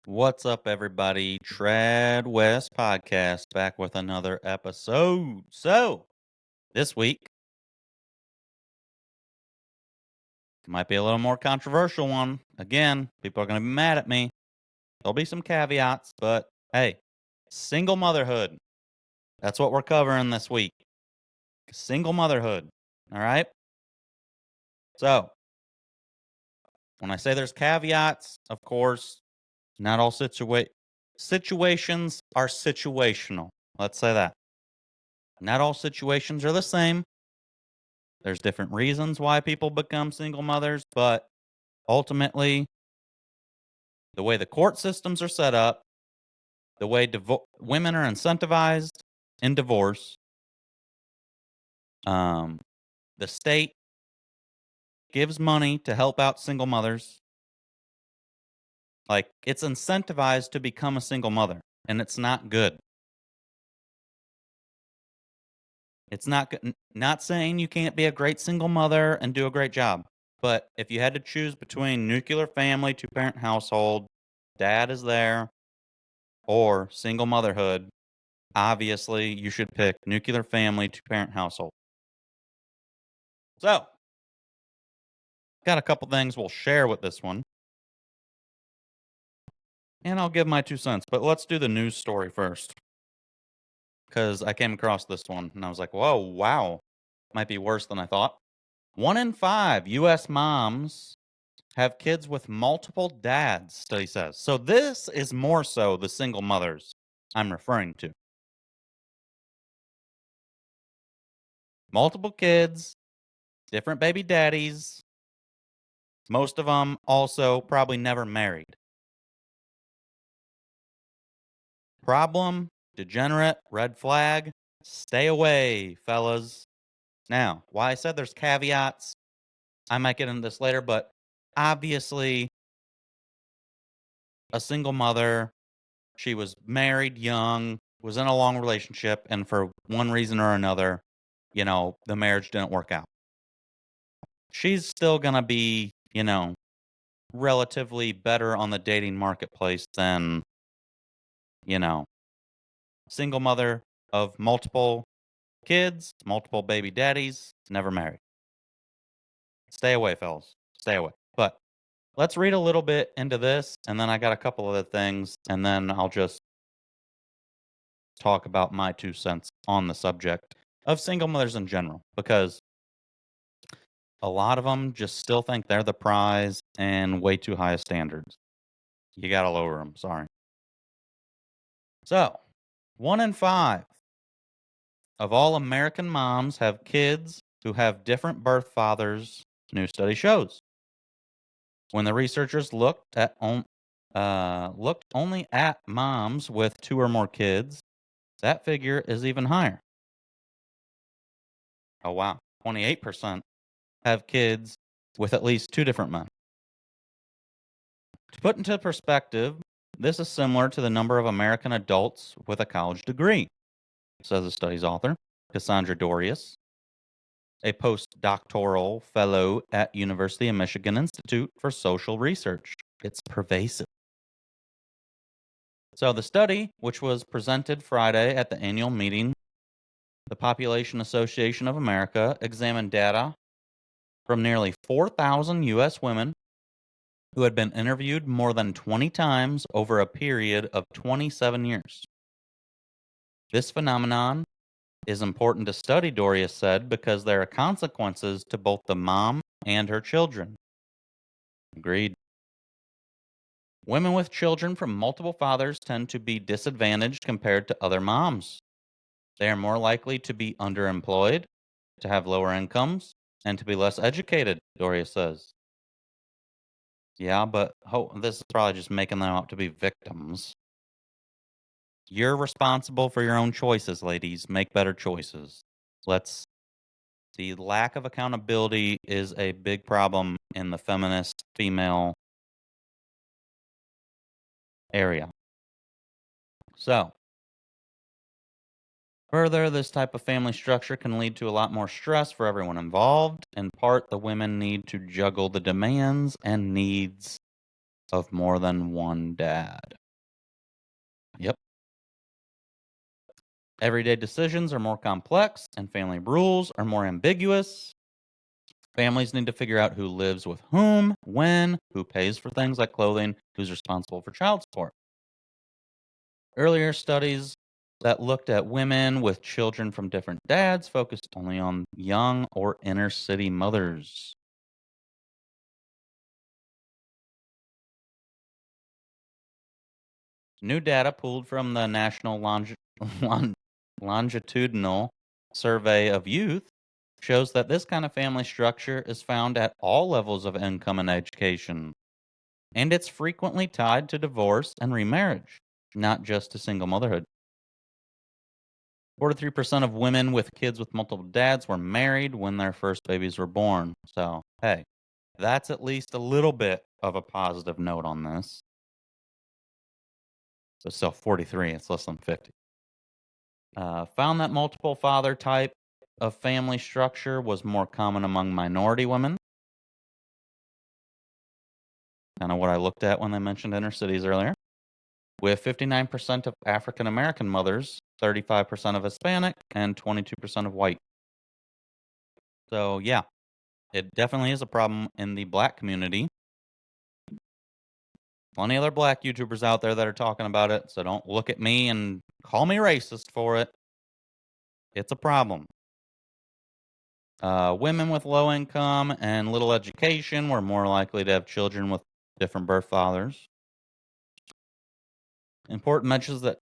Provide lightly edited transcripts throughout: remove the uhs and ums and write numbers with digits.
What's up, everybody? Trad West Podcast back with another episode. So, this week might be a little more controversial one. Again, people are going to be mad at me. There'll be some caveats, but hey, single motherhood. That's what we're covering this week. Single motherhood. All right. So, when I say there's caveats, of course, not all situations are situational. Let's say that. Not all situations are the same. There's different reasons why people become single mothers, but ultimately, the way the court systems are set up, the way women are incentivized in divorce, um, the state gives money to help out single mothers. Like, it's incentivized to become a single mother, and it's not good. It's not good. Not saying you can't be a great single mother and do a great job, but if you had to choose between nuclear family, two-parent household, dad is there, or single motherhood, obviously you should pick nuclear family, two-parent household. So, got a couple things we'll share with this one. And I'll give my 2 cents, but let's do the news story first. Because I came across this one and I was like, whoa, wow. Might be worse than I thought. 1 in 5 US moms have kids with multiple dads, study says. So this is more so the single mothers I'm referring to. Multiple kids, different baby daddies. Most of them also probably never married. Problem, degenerate, red flag. Stay away, fellas. Now, why I said there's caveats, I might get into this later, but obviously, a single mother, she was married young, was in a long relationship, and for one reason or another, the marriage didn't work out. She's still going to be, relatively better on the dating marketplace than, single mother of multiple kids, multiple baby daddies, never married. Stay away, fellas. Stay away. But let's read a little bit into this, and then I got a couple other things, and then I'll just talk about my 2 cents on the subject of single mothers in general, because a lot of them just still think they're the prize and way too high standards. You got to lower them. Sorry. So, 1 in 5 of all American moms have kids who have different birth fathers, new study shows. When the researchers looked only at moms with 2 or more kids, that figure is even higher. Oh wow, 28% have kids with at least 2 different men. To put into perspective, this is similar to the number of American adults with a college degree, says the study's author, Cassandra Dorius, a postdoctoral fellow at University of Michigan Institute for Social Research. It's pervasive. So the study, which was presented Friday at the annual meeting, the Population Association of America, examined data from nearly 4,000 U.S. women who had been interviewed more than 20 times over a period of 27 years. This phenomenon is important to study, Dorius said, because there are consequences to both the mom and her children. Agreed. Women with children from multiple fathers tend to be disadvantaged compared to other moms. They are more likely to be underemployed, to have lower incomes, and to be less educated, Dorius says. Yeah, but this is probably just making them out to be victims. You're responsible for your own choices, ladies. Make better choices. The lack of accountability is a big problem in the feminist female area. So, further, this type of family structure can lead to a lot more stress for everyone involved. In part, the women need to juggle the demands and needs of more than one dad. Yep. Everyday decisions are more complex and family rules are more ambiguous. Families need to figure out who lives with whom, when, who pays for things like clothing, who's responsible for child support. Earlier studies that looked at women with children from different dads focused only on young or inner city mothers. New data pulled from the National Lon- Longitudinal Survey of Youth shows that this kind of family structure is found at all levels of income and education, and it's frequently tied to divorce and remarriage, not just to single motherhood. 43% of women with kids with multiple dads were married when their first babies were born. So, hey, that's at least a little bit of a positive note on this. So, still 43, it's less than 50. Found that multiple father type of family structure was more common among minority women. Kind of what I looked at when I mentioned inner cities earlier. With 59% of African American mothers, 35% of Hispanic, and 22% of white. So, yeah, it definitely is a problem in the black community. Plenty of other black YouTubers out there that are talking about it, so don't look at me and call me racist for it. It's a problem. Women with low income and little education were more likely to have children with different birth fathers. Important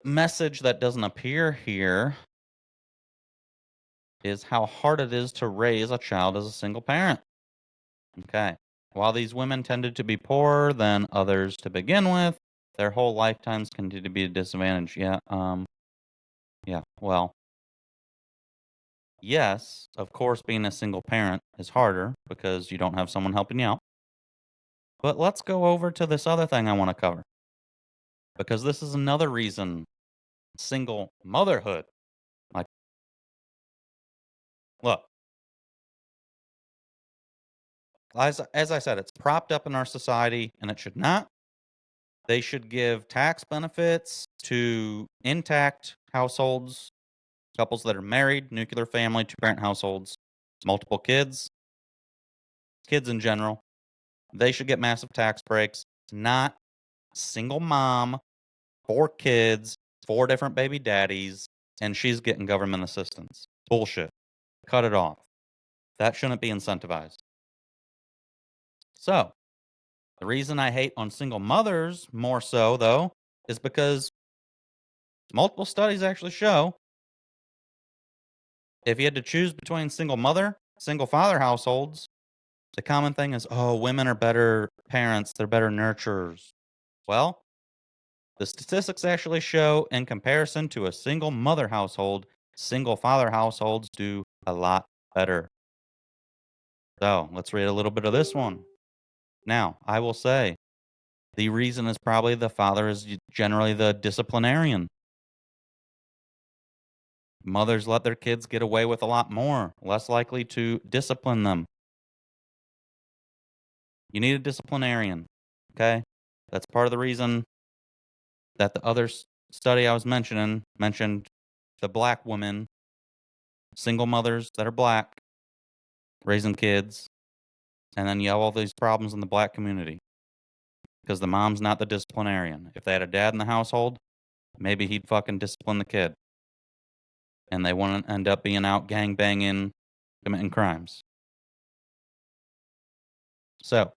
message that doesn't appear here is how hard it is to raise a child as a single parent. Okay. While these women tended to be poorer than others to begin with, their whole lifetimes continue to be a disadvantage. Yeah. Well, yes, of course, being a single parent is harder because you don't have someone helping you out. But let's go over to this other thing I want to cover because this is another reason single motherhood. Like, look, as I said, it's propped up in our society and it should not. They should give tax benefits to intact households, couples that are married, nuclear family, two parent households, multiple kids, kids in general. They should get massive tax breaks, not single mom, four kids, four different baby daddies, and she's getting government assistance. Bullshit. Cut it off. That shouldn't be incentivized. So, the reason I hate on single mothers more so, though, is because multiple studies actually show if you had to choose between single mother, single father households, the common thing is, oh, women are better parents, they're better nurturers. Well, the statistics actually show, in comparison to a single mother household, single father households do a lot better. So let's read a little bit of this one. Now, I will say the reason is probably the father is generally the disciplinarian. Mothers let their kids get away with a lot more, less likely to discipline them. You need a disciplinarian. Okay. That's part of the reason that the other study I was mentioning mentioned the black women, single mothers that are black, raising kids, and then you have all these problems in the black community because the mom's not the disciplinarian. If they had a dad in the household, maybe he'd fucking discipline the kid, and they wouldn't end up being out gang banging, committing crimes. So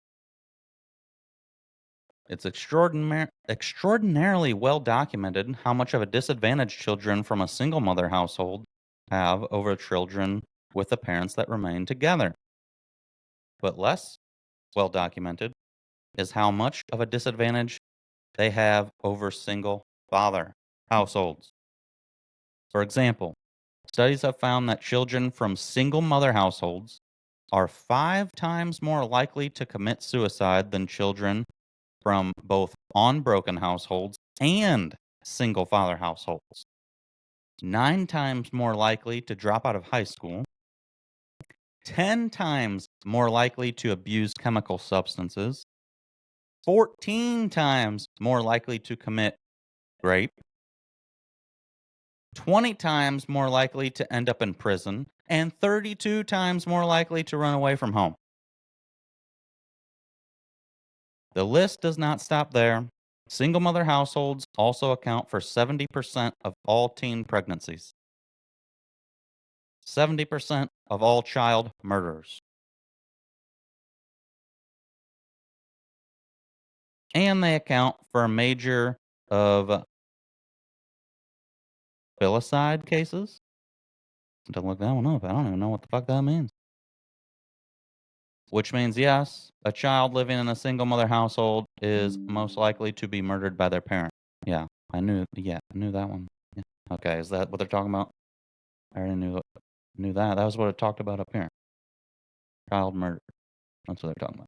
it's extraordinarily well documented how much of a disadvantage children from a single mother household have over children with the parents that remain together. But less well documented is how much of a disadvantage they have over single father households. For example, studies have found that children from single mother households are 5 times more likely to commit suicide than children from both unbroken households and single father households. 9 times more likely to drop out of high school. 10 times more likely to abuse chemical substances. 14 times more likely to commit rape. 20 times more likely to end up in prison, and 32 times more likely to run away from home. The list does not stop there. Single mother households also account for 70% of all teen pregnancies, 70% of all child murders. And they account for a major of filicide cases. Don't look that one up. I don't even know what the fuck that means. Which means, yes, a child living in a single mother household is most likely to be murdered by their parent. Yeah, I knew that one. Yeah. Okay, is that what they're talking about? I already knew that. That was what it talked about up here. Child murder. That's what they're talking about.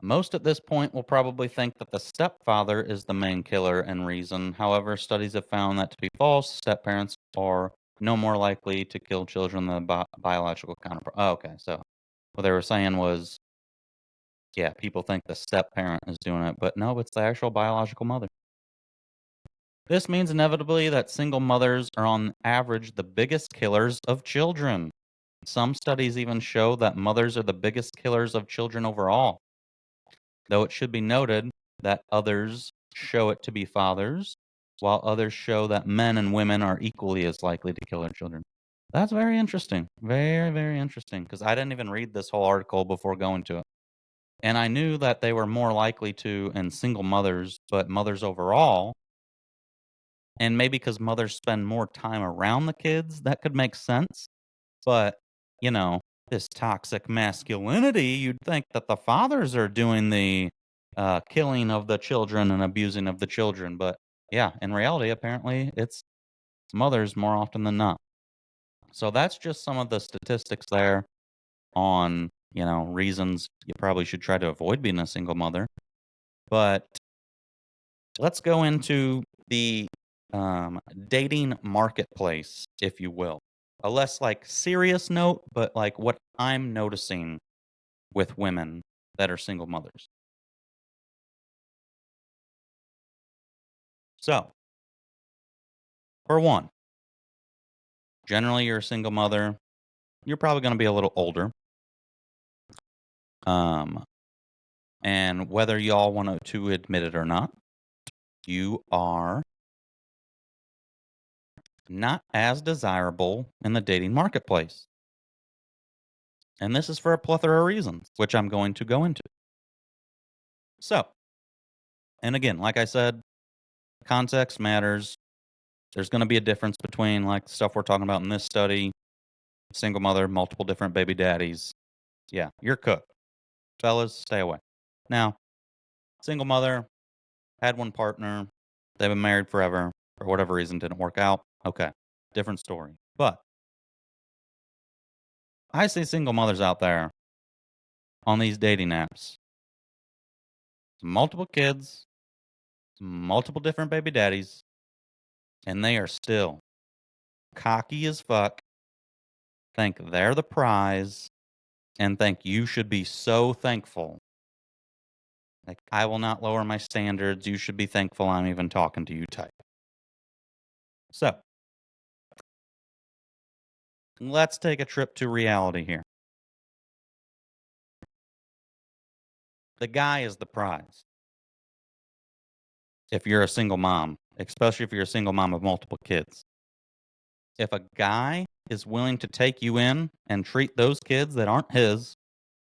Most at this point will probably think that the stepfather is the main killer and reason. However, studies have found that to be false. Step-parents are no more likely to kill children than biological counterpart. Oh, okay, so what they were saying was, yeah, people think the step-parent is doing it, but no, it's the actual biological mother. This means inevitably that single mothers are on average the biggest killers of children. Some studies even show that mothers are the biggest killers of children overall. Though it should be noted that others show it to be fathers, while others show that men and women are equally as likely to kill their children. That's very interesting. Very, very interesting. Because I didn't even read this whole article before going to it. And I knew that they were more likely to in single mothers, but mothers overall. And maybe because mothers spend more time around the kids, that could make sense. But, you know, this toxic masculinity, you'd think that the fathers are doing the killing of the children and abusing of the children. But yeah, in reality, apparently it's mothers more often than not. So that's just some of the statistics there on, reasons you probably should try to avoid being a single mother. But let's go into the dating marketplace, if you will. A less serious note, but what I'm noticing with women that are single mothers. So, for one, generally you're a single mother. You're probably going to be a little older. Um, and whether y'all want to admit it or not, you are not as desirable in the dating marketplace. And this is for a plethora of reasons, which I'm going to go into. So, and again, like I said, context matters. There's going to be a difference between the stuff we're talking about in this study, single mother, multiple different baby daddies. Yeah, you're cooked. Fellas, stay away. Now, single mother, had one partner, they've been married forever, for whatever reason didn't work out. Okay, different story. But I see single mothers out there on these dating apps, multiple kids, multiple different baby daddies, and they are still cocky as fuck, think they're the prize, and think you should be so thankful. I will not lower my standards. You should be thankful I'm even talking to you type. So, let's take a trip to reality here. The guy is the prize. If you're a single mom, especially if you're a single mom of multiple kids. If a guy is willing to take you in and treat those kids that aren't his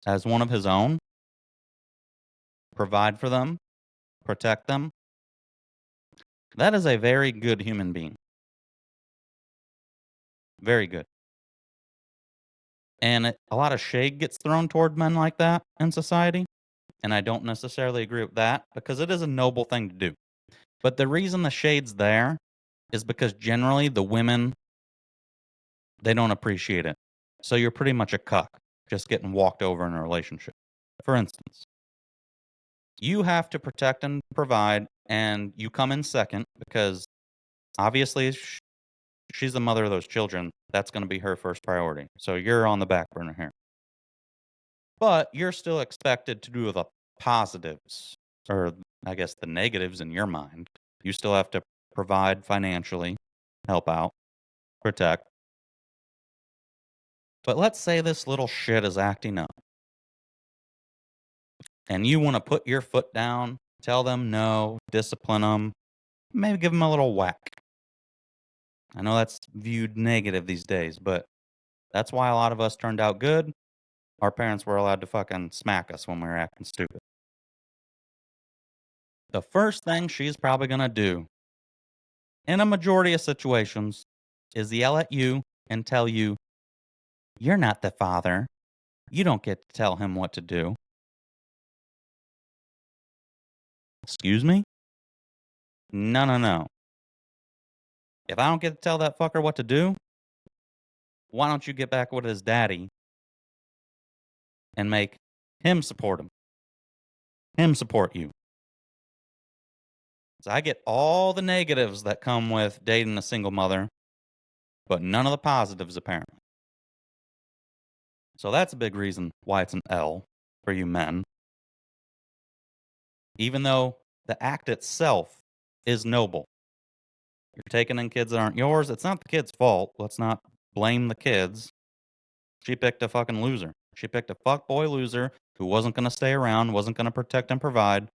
as one of his own, provide for them, protect them, that is a very good human being. Very good. And a lot of shade gets thrown toward men like that in society. And I don't necessarily agree with that because it is a noble thing to do. But the reason the shade's there is because generally the women, they don't appreciate it. So you're pretty much a cuck, just getting walked over in a relationship. For instance, you have to protect and provide, and you come in second because obviously she's the mother of those children. That's going to be her first priority. So you're on the back burner here. But you're still expected to do the positives, or I guess the negatives in your mind. You still have to provide financially, help out, protect. But let's say this little shit is acting up and you want to put your foot down, tell them no, discipline them, maybe give them a little whack. I know that's viewed negative these days, but that's why a lot of us turned out good. Our parents were allowed to fucking smack us when we were acting stupid. The first thing she's probably going to do in a majority of situations is yell at you and tell you, "You're not the father. You don't get to tell him what to do." Excuse me? No, no, no. If I don't get to tell that fucker what to do, why don't you get back with his daddy and make him support him support you? So I get all the negatives that come with dating a single mother, but none of the positives apparently. So that's a big reason why it's an L for you men. Even though the act itself is noble. You're taking in kids that aren't yours. It's not the kid's fault. Let's not blame the kids. She picked a fucking loser. She picked a fuckboy loser who wasn't going to stay around, wasn't going to protect and provide,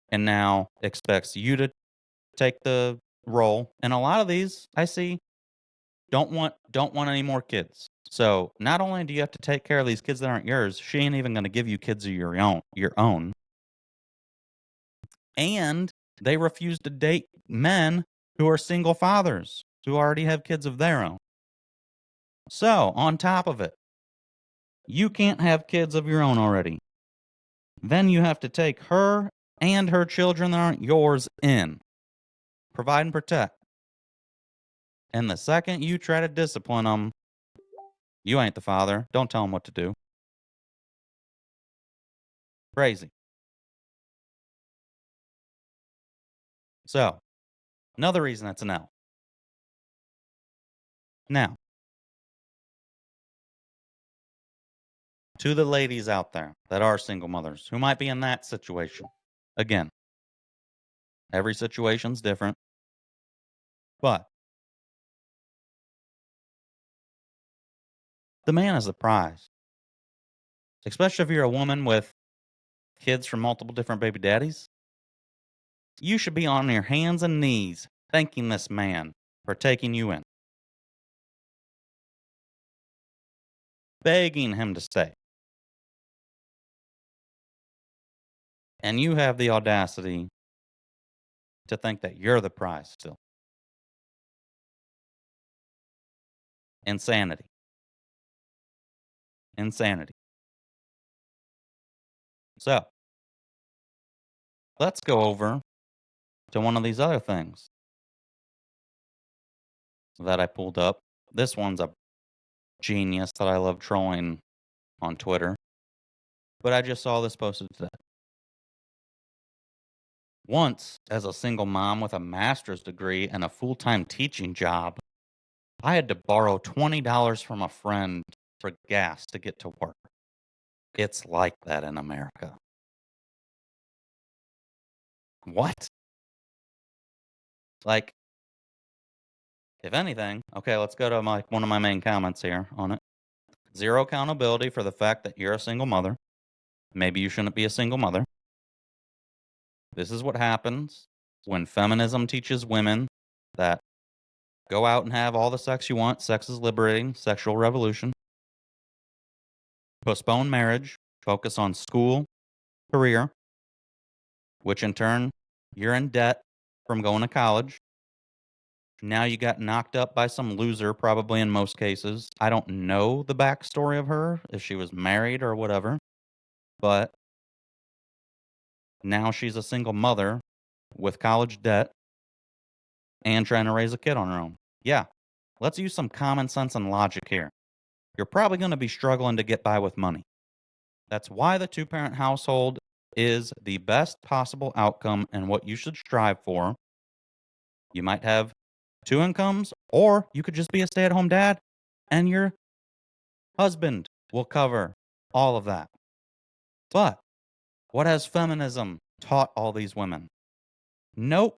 and now expects you to take the role. And a lot of these I see don't want any more kids. So not only do you have to take care of these kids that aren't yours, she ain't even going to give you kids of your own. And they refuse to date men who are single fathers who already have kids of their own. So, on top of it, you can't have kids of your own already. Then you have to take her and her children that aren't yours in. Provide and protect. And the second you try to discipline them, you ain't the father. Don't tell them what to do. Crazy. So, another reason that's an L. Now, to the ladies out there that are single mothers who might be in that situation. Again, every situation's different. But the man is the prize. Especially if you're a woman with kids from multiple different baby daddies. You should be on your hands and knees thanking this man for taking you in. Begging him to stay. And you have the audacity to think that you're the prize still. Insanity. Insanity. So, let's go over to one of these other things that I pulled up. This one's a genius that I love trolling on Twitter. But I just saw this posted today. Once, as a single mom with a master's degree and a full-time teaching job, I had to borrow $20 from a friend for gas to get to work. It's like that in America. What? Like, if anything, okay, let's go to one of my main comments here on it. Zero accountability for the fact that you're a single mother. Maybe you shouldn't be a single mother. This is what happens when feminism teaches women that go out and have all the sex you want. Sex is liberating. Sexual revolution. Postpone marriage. Focus on school, career, which in turn, you're in debt from going to college. Now you got knocked up by some loser, probably in most cases. I don't know the backstory of her, if she was married or whatever. But now she's a single mother with college debt and trying to raise a kid on her own. Yeah, let's use some common sense and logic here. You're probably going to be struggling to get by with money. That's why the two-parent household is the best possible outcome and what you should strive for. You might have two incomes, or you could just be a stay-at-home dad, and your husband will cover all of that. But what has feminism taught all these women? Nope.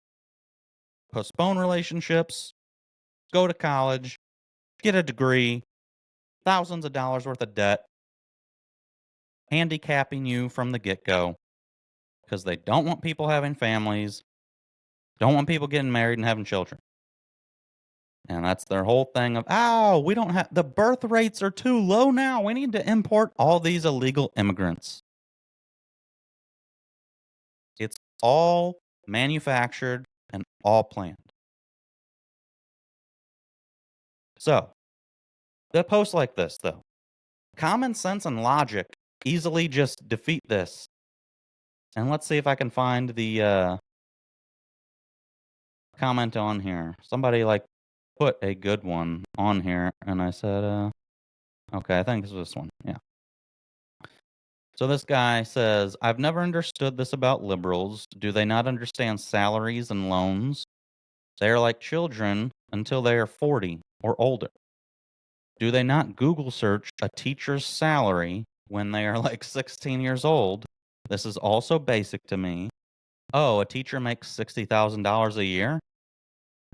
postpone relationships, go to college, get a degree, thousands of dollars worth of debt, handicapping you from the get-go because they don't want people having families, don't want people getting married and having children. And that's their whole thing of, "Oh, we don't have the birth rates are too low now. We need to import all these illegal immigrants." It's all manufactured and all planned. So, the post like this, though. Common sense and logic easily just defeat this. And let's see if I can find the comment on here. Somebody like put a good one on here, and I said, okay, I think this was this one. Yeah. So this guy says, I've never understood this about liberals. Do they not understand salaries and loans? They are like children until they are 40 or older. Do they not Google search a teacher's salary when they are like 16 years old? This is also basic to me. Oh, a teacher makes $60,000 a year?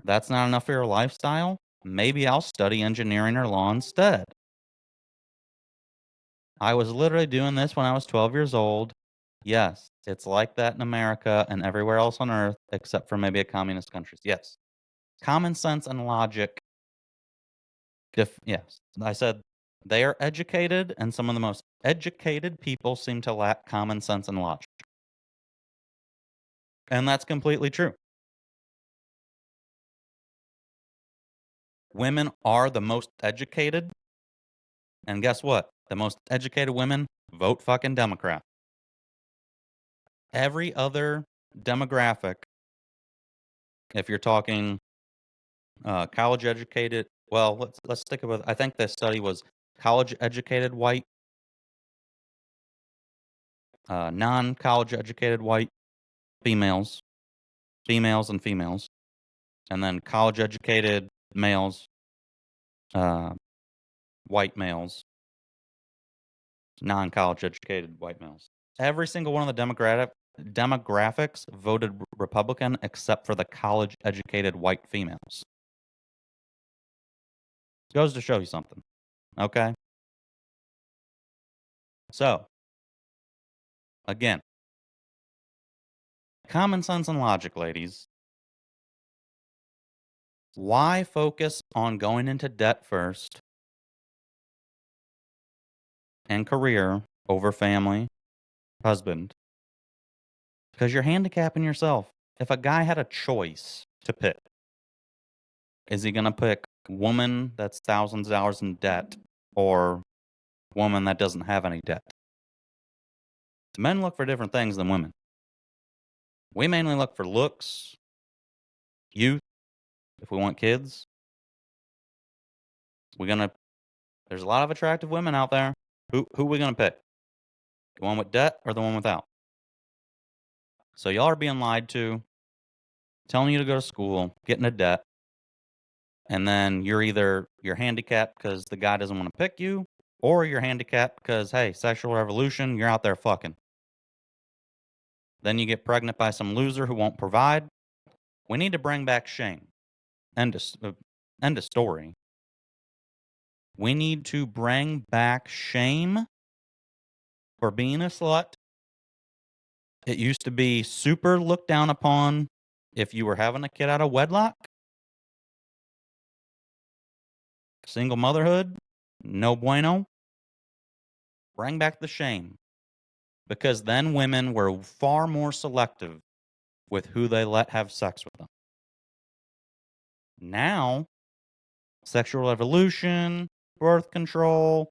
That's not enough for your lifestyle? Maybe I'll study engineering or law instead. I was literally doing this when I was 12 years old. Yes, it's like that in America and everywhere else on earth, except for maybe a communist countries. Yes. Common sense and logic. Yes. I said they are educated, and some of the most educated people seem to lack common sense and logic. And that's completely true. Women are the most educated. And guess what? The most educated women vote fucking Democrat. Every other demographic, if you're talking college educated, well, let's stick with. I think this study was college educated white, non college educated white females, and females, and then college educated males, uh, white males, non college educated white males. Every single one of the demographics voted Republican except for the college educated white females. Goes to show you something. Okay? So, again, common sense and logic, ladies. Why focus on going into debt first and career over family, husband? Because you're handicapping yourself. If a guy had a choice to pick, is he going to pick woman that's thousands of dollars in debt or woman that doesn't have any debt? Men look for different things than women. We mainly look for looks, youth, if we want kids. There's a lot of attractive women out there. Who are we gonna pick? The one with debt or the one without? So y'all are being lied to, telling you to go to school, get into debt, and then you're handicapped because the guy doesn't want to pick you, or you're handicapped because hey, sexual revolution, you're out there fucking. Then you get pregnant by some loser who won't provide. We need to bring back shame. End of story. We need to bring back shame for being a slut. It used to be super looked down upon if you were having a kid out of wedlock. Single motherhood, no bueno. Bring back the shame. Because then women were far more selective with who they let have sex with them. Now, sexual evolution, birth control.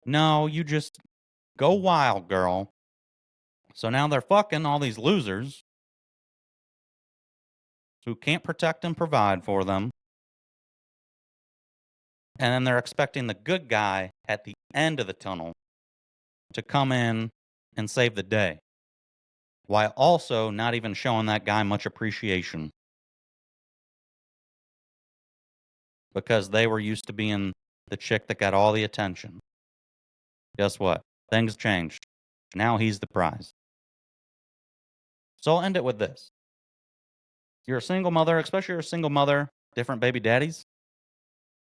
No, you just go wild, girl. So now they're fucking all these losers who can't protect and provide for them. And then they're expecting the good guy at the end of the tunnel to come in and save the day, while also not even showing that guy much appreciation. Because they were used to being the chick that got all the attention. Guess what? Things changed. Now he's the prize. So I'll end it with this. You're a single mother, especially you're a single mother, different baby daddies.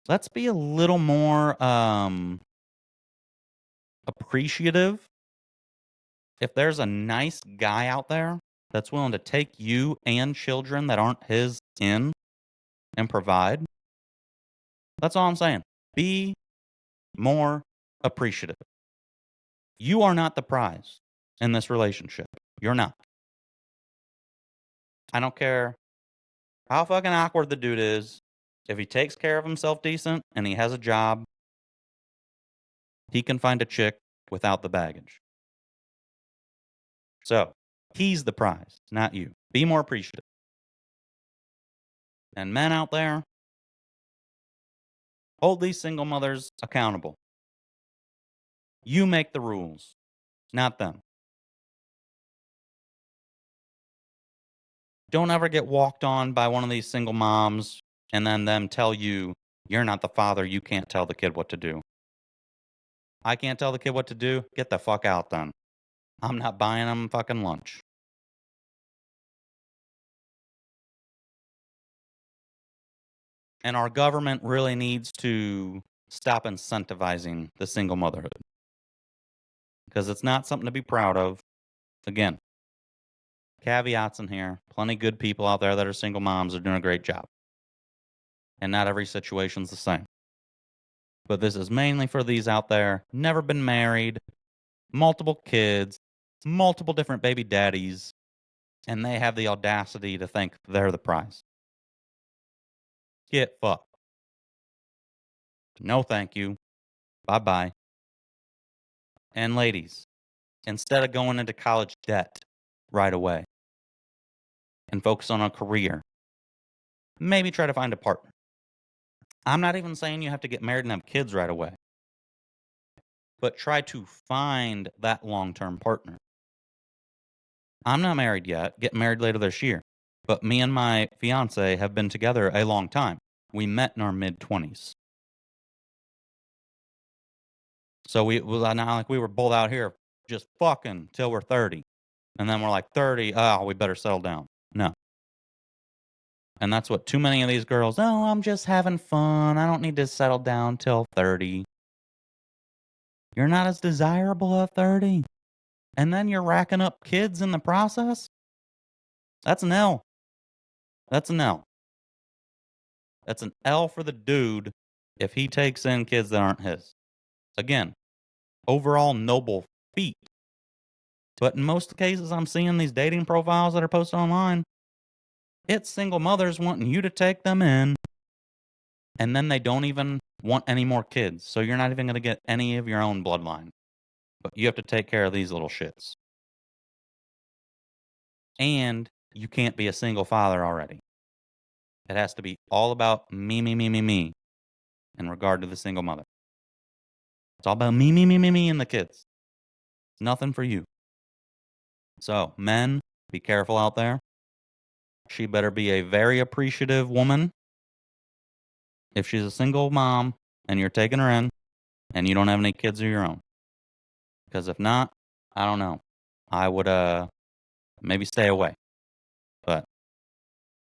Let's be a little more appreciative. If there's a nice guy out there that's willing to take you and children that aren't his in and provide, that's all I'm saying. Be more appreciative. You are not the prize in this relationship. You're not. I don't care how fucking awkward the dude is. If he takes care of himself decent and he has a job, he can find a chick without the baggage. So, he's the prize, not you. Be more appreciative. And men out there, hold these single mothers accountable. You make the rules, not them. Don't ever get walked on by one of these single moms and then them tell you, you're not the father, you can't tell the kid what to do. I can't tell the kid what to do? Get the fuck out then. I'm not buying them fucking lunch. And our government really needs to stop incentivizing the single motherhood. Because it's not something to be proud of. Again, caveats in here. Plenty good people out there that are single moms are doing a great job. And not every situation's the same. But this is mainly for these out there, never been married, multiple kids, multiple different baby daddies, and they have the audacity to think they're the prize. Get fucked. No thank you. Bye-bye. And ladies, instead of going into college debt right away and focus on a career, maybe try to find a partner. I'm not even saying you have to get married and have kids right away, but try to find that long-term partner. I'm not married yet, get married later this year, but me and my fiance have been together a long time. We met in our mid-20s. So we was not like we were both out here just fucking till we're 30. And then we're like 30, oh, we better settle down. No. And that's what too many of these girls, oh, I'm just having fun. I don't need to settle down till 30. You're not as desirable at 30. And then you're racking up kids in the process. That's an L. That's an L. That's an L for the dude if he takes in kids that aren't his. Again, overall noble feat. But in most cases, I'm seeing these dating profiles that are posted online. It's single mothers wanting you to take them in, and then they don't even want any more kids. So you're not even going to get any of your own bloodline. But you have to take care of these little shits. And you can't be a single father already. It has to be all about me in regard to the single mother. It's all about me, and the kids. Nothing for you. So, men, be careful out there. She better be a very appreciative woman. If she's a single mom and you're taking her in and you don't have any kids of your own. Because if not, I don't know. I would maybe stay away. But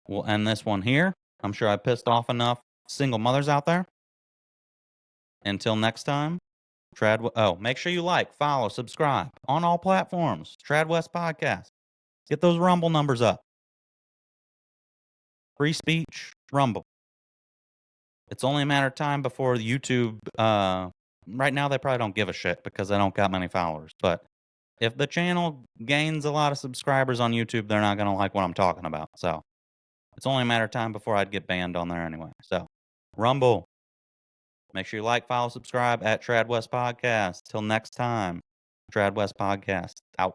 we'll end this one here. I'm sure I pissed off enough single mothers out there. Until next time, make sure you like, follow, subscribe on all platforms. Trad West Podcast. Get those Rumble numbers up. Free speech, Rumble. It's only a matter of time before YouTube. Right now, they probably don't give a shit because they don't got many followers. But if the channel gains a lot of subscribers on YouTube, they're not going to like what I'm talking about. So it's only a matter of time before I'd get banned on there anyway. So Rumble. Make sure you like, follow, subscribe at Trad West Podcast. Till next time, Trad West Podcast out.